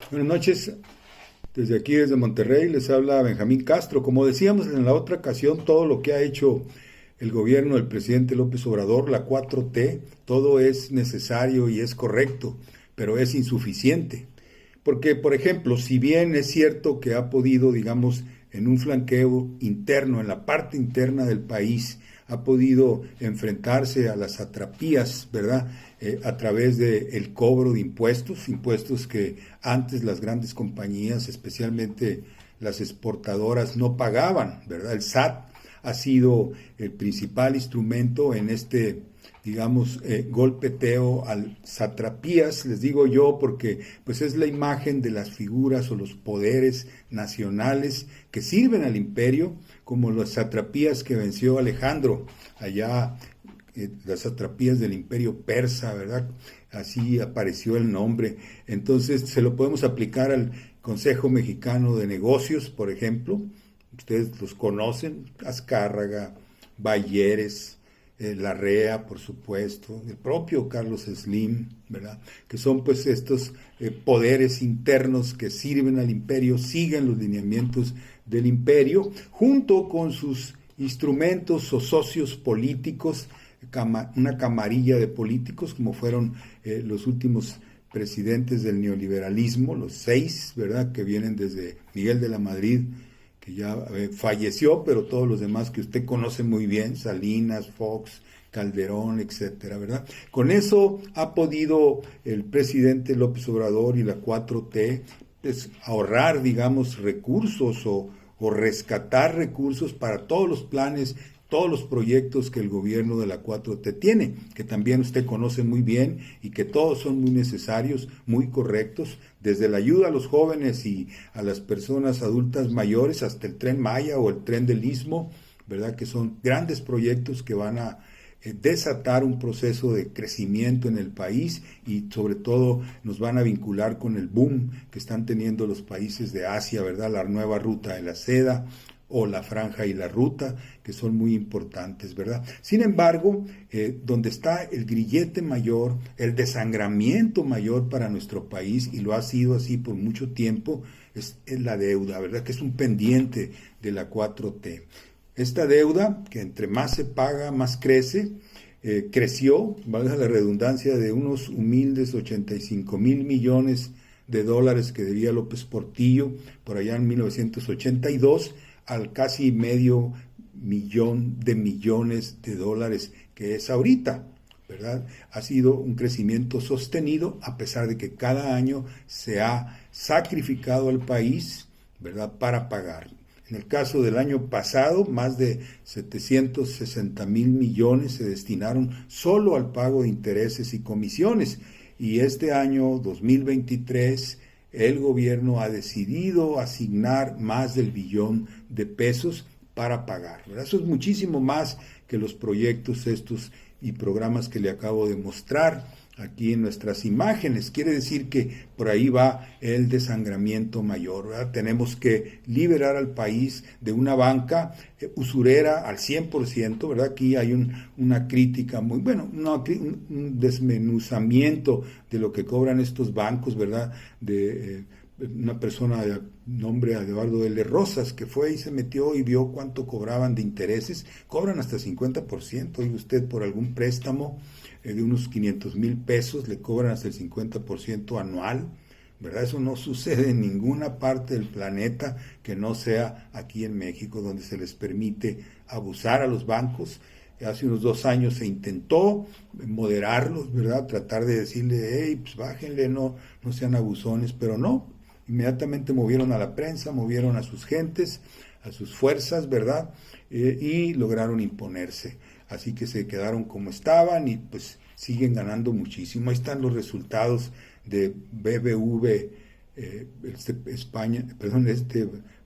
Buenas noches, desde aquí, desde Monterrey, les habla Benjamín Castro. Como decíamos en la otra ocasión, todo lo que ha hecho el gobierno del presidente López Obrador, la 4T, todo es necesario y es correcto, pero es insuficiente. Porque, por ejemplo, si bien es cierto que ha podido, digamos, en un flanqueo interno, en la parte interna del país, ha podido enfrentarse a las satrapías, ¿verdad? A través del cobro de impuestos, impuestos que antes las grandes compañías, especialmente las exportadoras, no pagaban, ¿verdad? El SAT ha sido el principal instrumento en este, digamos, golpeteo al satrapías, les digo yo, porque pues es la imagen de las figuras o los poderes nacionales que sirven al imperio, como las satrapías que venció Alejandro allá, las satrapías del imperio persa, ¿verdad? Así apareció el nombre. Entonces se lo podemos aplicar al Consejo Mexicano de Negocios, por ejemplo. Ustedes los conocen, Azcárraga, Balleres, Larrea, por supuesto, el propio Carlos Slim, ¿verdad? Que son pues estos poderes internos que sirven al imperio, siguen los lineamientos del imperio, junto con sus instrumentos o socios políticos, una camarilla de políticos, como fueron los últimos presidentes del neoliberalismo, los 6, ¿verdad? Que vienen desde Miguel de la Madrid, que ya falleció, pero todos los demás que usted conoce muy bien, Salinas, Fox, Calderón, etcétera, ¿verdad? Con eso ha podido el presidente López Obrador y la 4T pues, ahorrar, digamos, recursos o rescatar recursos para todos los planes, todos los proyectos que el gobierno de la 4T tiene, que también usted conoce muy bien y que todos son muy necesarios, muy correctos, desde la ayuda a los jóvenes y a las personas adultas mayores hasta el Tren Maya o el Tren del Istmo, ¿verdad? Que son grandes proyectos que van a desatar un proceso de crecimiento en el país y sobre todo nos van a vincular con el boom que están teniendo los países de Asia, ¿verdad? La nueva ruta de la seda o la franja y la ruta, que son muy importantes, ¿verdad? Sin embargo, donde está el grillete mayor, el desangramiento mayor para nuestro país, y lo ha sido así por mucho tiempo, es la deuda, ¿verdad? Que es un pendiente de la 4T. Esta deuda, que entre más se paga, más crece, creció, valga la redundancia, de unos humildes 85,000 millones de dólares que debía López Portillo por allá en 1982, al casi medio millón de millones de dólares que es ahorita, ¿verdad? Ha sido un crecimiento sostenido a pesar de que cada año se ha sacrificado al país, ¿verdad?, para pagar. En el caso del año pasado, más de 760,000 millones se destinaron solo al pago de intereses y comisiones. Y este año 2023 el gobierno ha decidido asignar más del billón de pesos para pagar, ¿verdad? Eso es muchísimo más que los proyectos estos y programas que le acabo de mostrar aquí en nuestras imágenes. Quiere decir que por ahí va el desangramiento mayor, ¿verdad? Tenemos que liberar al país de una banca usurera al 100%, ¿verdad? Aquí hay una crítica muy, bueno, un desmenuzamiento de lo que cobran estos bancos, ¿verdad? De una persona de nombre Eduardo L. Rosas, que fue y se metió y vio cuánto cobraban de intereses. Cobran hasta 50%, oiga usted, por algún préstamo de unos 500,000 pesos, le cobran hasta el 50% anual, ¿verdad? Eso no sucede en ninguna parte del planeta que no sea aquí en México, donde se les permite abusar a los bancos. Hace unos 2 años se intentó moderarlos, ¿verdad? Tratar de decirle, hey, pues bájenle, no sean abusones, pero no. Inmediatamente movieron a la prensa, movieron a sus gentes, a sus fuerzas, ¿verdad? Y lograron imponerse. Así que se quedaron como estaban y pues siguen ganando muchísimo. Ahí están los resultados de BBV, este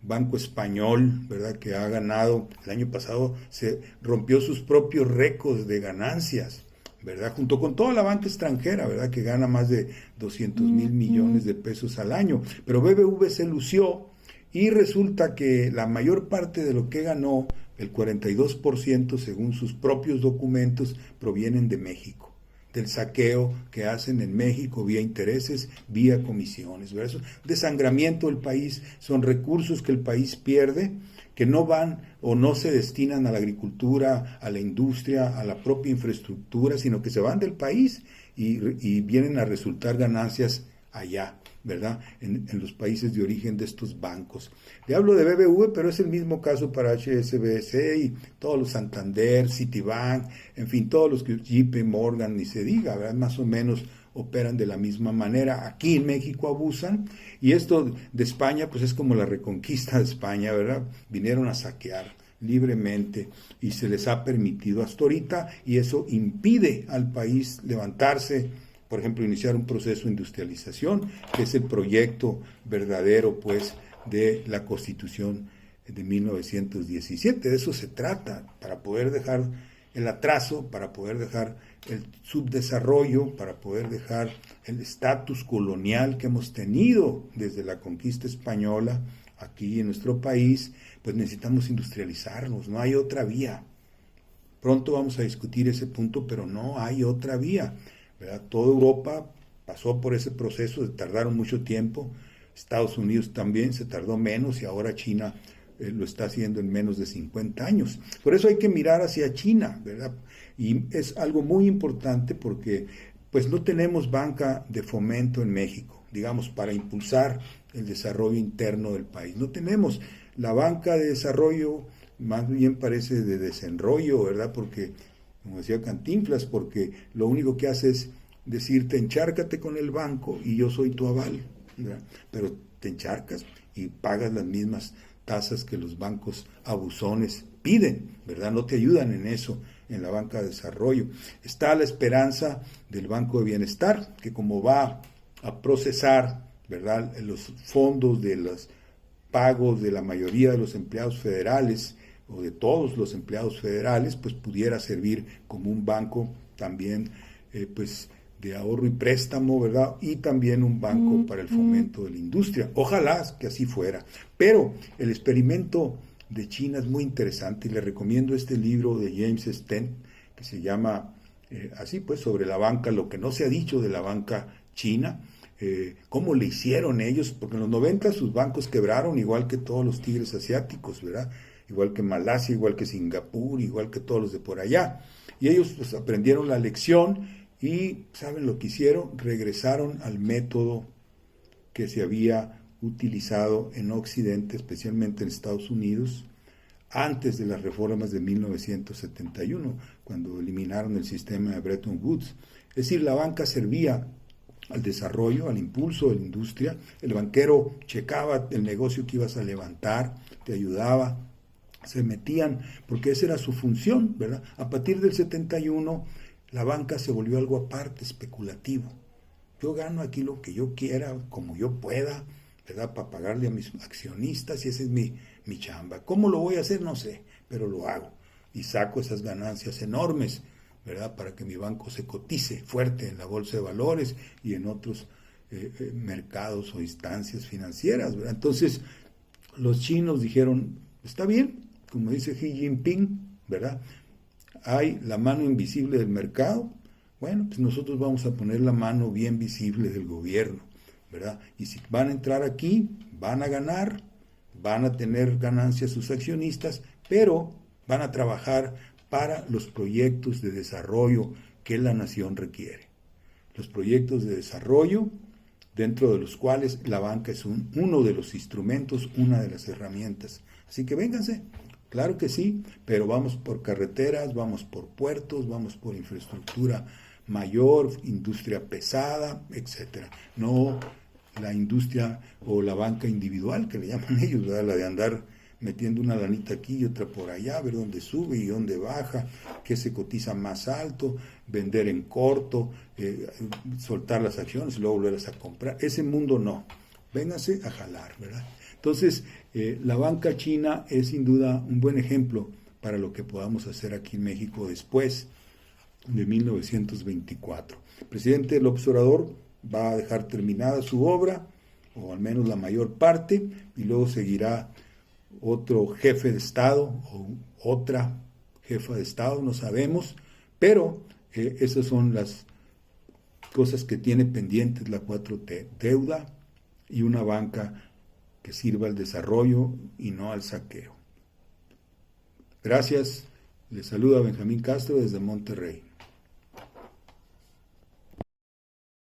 Banco Español, ¿verdad? Que ha ganado, el año pasado se rompió sus propios récords de ganancias, ¿verdad? Junto con toda la banca extranjera, ¿verdad? Que gana más de 200,000 millones de pesos al año. Pero BBV se lució y resulta que la mayor parte de lo que ganó, el 42%, según sus propios documentos, provienen de México. del saqueo que hacen en México vía intereses, vía comisiones, ¿verdad? Eso, desangramiento del país, son recursos que el país pierde, que no van o no se destinan a la agricultura, a la industria, a la propia infraestructura, sino que se van del país y vienen a resultar ganancias allá, ¿verdad? En los países de origen de estos bancos. Le hablo de BBV, pero es el mismo caso para HSBC y todos los Santander, Citibank, en fin, todos los que JP Morgan, ni se diga, ¿verdad? Más o menos operan de la misma manera. Aquí en México abusan, y esto de España, pues es como la reconquista de España, ¿verdad? Vinieron a saquear libremente y se les ha permitido hasta ahorita, y eso impide al país levantarse, por ejemplo, iniciar un proceso de industrialización, que es el proyecto verdadero, pues, de la Constitución de 1917. De eso se trata, para poder dejar el atraso, para poder dejar el subdesarrollo, para poder dejar el estatus colonial que hemos tenido desde la conquista española aquí en nuestro país. Pues necesitamos industrializarnos, no hay otra vía. Pronto vamos a discutir ese punto, pero no hay otra vía, ¿verdad? Toda Europa pasó por ese proceso, tardaron mucho tiempo. Estados Unidos también se tardó menos, y ahora China lo está haciendo en menos de 50 años. Por eso hay que mirar hacia China, ¿verdad? Y es algo muy importante porque pues no tenemos banca de fomento en México, digamos, para impulsar el desarrollo interno del país. No tenemos la banca de desarrollo, más bien parece de desenrollo, ¿verdad? Porque, como decía Cantinflas, porque lo único que hace es decirte, encárcate con el banco y yo soy tu aval, ¿verdad? Pero te encharcas y pagas las mismas tasas que los bancos abusones piden, ¿verdad? No te ayudan en eso, en la banca de desarrollo. Está la esperanza del Banco de Bienestar, que como va a procesar, ¿verdad?, los fondos de los pagos de la mayoría de los empleados federales o de todos los empleados federales, pues pudiera servir como un banco también, pues, de ahorro y préstamo, ¿verdad? Y también un banco para el fomento de la industria. Ojalá que así fuera. Pero el experimento de China es muy interesante, y le recomiendo este libro de James Stent, que se llama así, pues, sobre la banca, lo que no se ha dicho de la banca china, cómo le hicieron ellos, porque en los 90 sus bancos quebraron, igual que todos los tigres asiáticos, ¿verdad? Igual que Malasia, igual que Singapur, igual que todos los de por allá. Y ellos pues aprendieron la lección. Y, ¿saben lo que hicieron? Regresaron al método que se había utilizado en Occidente, especialmente en Estados Unidos, antes de las reformas de 1971, cuando eliminaron el sistema de Bretton Woods. Es decir, la banca servía al desarrollo, al impulso de la industria. El banquero checaba el negocio que ibas a levantar, te ayudaba, se metían, porque esa era su función, ¿verdad? A partir del 71, la banca se volvió algo aparte, especulativo. Yo gano aquí lo que yo quiera, como yo pueda, ¿verdad? Para pagarle a mis accionistas, y esa es mi chamba. ¿Cómo lo voy a hacer? No sé, pero lo hago. Y saco esas ganancias enormes, ¿verdad? Para que mi banco se cotice fuerte en la bolsa de valores y en otros mercados o instancias financieras, ¿verdad? Entonces, los chinos dijeron, está bien, como dice Xi Jinping, ¿verdad? Hay la mano invisible del mercado. Bueno, pues nosotros vamos a poner la mano bien visible del gobierno, ¿verdad? Y si van a entrar aquí, van a ganar, van a tener ganancias sus accionistas, pero van a trabajar para los proyectos de desarrollo que la nación requiere. Los proyectos de desarrollo, dentro de los cuales la banca es uno de los instrumentos, una de las herramientas. Así que vénganse. Claro que sí, pero vamos por carreteras, vamos por puertos, vamos por infraestructura mayor, industria pesada, etcétera. No la industria o la banca individual, que le llaman ellos, ¿verdad? La de andar metiendo una lanita aquí y otra por allá, ver dónde sube y dónde baja, qué se cotiza más alto, vender en corto, soltar las acciones y luego volverlas a comprar. Ese mundo no. Vénganse a jalar, ¿verdad? Entonces, la banca china es sin duda un buen ejemplo para lo que podamos hacer aquí en México después de 1924. El presidente López Obrador va a dejar terminada su obra, o al menos la mayor parte, y luego seguirá otro jefe de Estado o otra jefa de Estado, no sabemos, pero esas son las cosas que tiene pendientes la 4T: deuda y una banca que sirva al desarrollo y no al saqueo. Gracias, les saluda Benjamín Castro desde Monterrey.